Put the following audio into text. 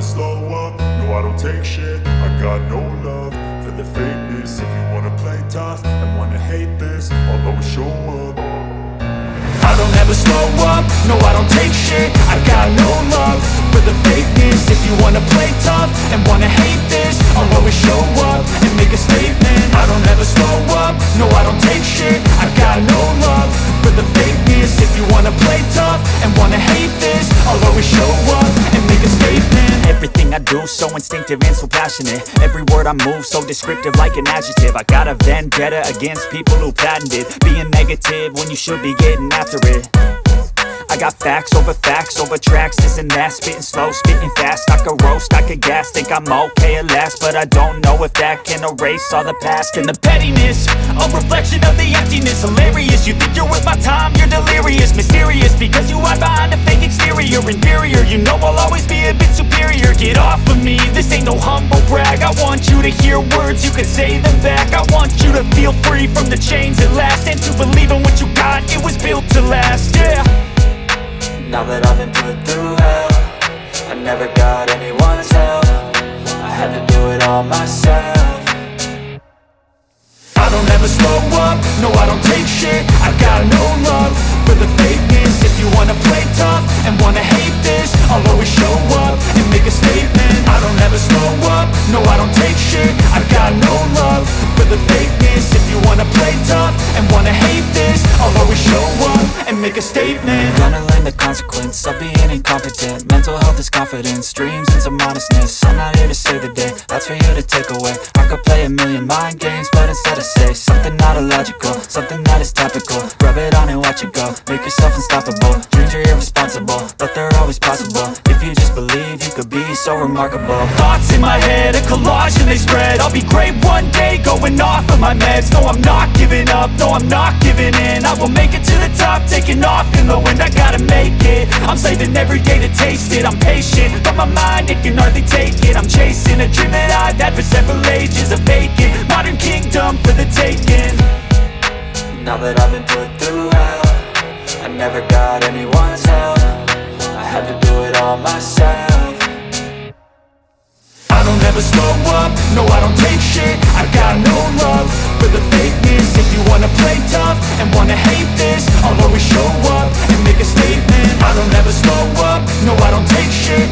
slow up, no I don't take shit. I got no love for the fakeness. If you wanna play tough and wanna hate this, I'll always show up. I don't ever slow up, no I don't take shit. I got no love for the fakeness. If you wanna play tough and wanna hate this, I'll always show up and make a statement. I don't ever slow up, no I don't take shit. I got no love for the fakeness. If you wanna play tough and wanna hate this, I'll always show up and make a statement. Everything I do so instinctive and so passionate. Every word I move so descriptive like an adjective. I got a vendetta against people who patented being negative when you should be getting after it. I got facts over tracks, this and that. Spitting slow, spitting fast, I could roast, I could gas. Think I'm okay at last, but I don't know if that can erase all the past. And the pettiness, a reflection of the emptiness. Hilarious, you think you're worth my time, you're delirious. Mysterious, because you hide behind a fake exterior. Inferior, you know I'll always be a bit superior. Get off of me, this ain't no humble brag. I want you to hear words, you can say them back. I want you to feel free from the chains at last, and to believe in what you got, it was built to last, yeah. Now that I've been put through hell, I never got anyone's help. I had to do it all myself. I don't ever slow up, no I don't take shit. I got no love for the fakeness. If you wanna play tough and wanna hate this, I'll always show up and make a statement. I don't ever slow up, no I don't take shit. I got no love for the fakeness. If you wanna play tough and wanna hate this, I'll always show up and make a statement. Gonna learn the consequence of being incompetent. Mental health is confidence, dreams and some honestness. I'm not here to save the day, that's for you to take away. I could play a million mind games, but instead I say something not illogical, something that is topical. Rub it on and watch it go, make yourself unstoppable. Dreams are irresponsible, but they're always possible. If you just believe, you could be so remarkable. Thoughts in my head, a collage and they spread. I'll be great one day, going off of my meds. No, I'm not giving up, no, I'm not giving in. I will make it to the top, taking off in the wind. I gotta make it, I'm saving every day to taste it. I'm patient, but my mind, it can hardly take it. I'm chasing a dream that I've had for several ages. A vacant, modern kingdom for the taking. Now that I've been put through hell, I never got anyone's help. I had to do it all myself. I don't ever slow up, no I don't take shit. I got no love for the fakeness. If you wanna play tough and wanna hate this, I'll always show up and make a statement. I don't ever slow up, no I don't take shit.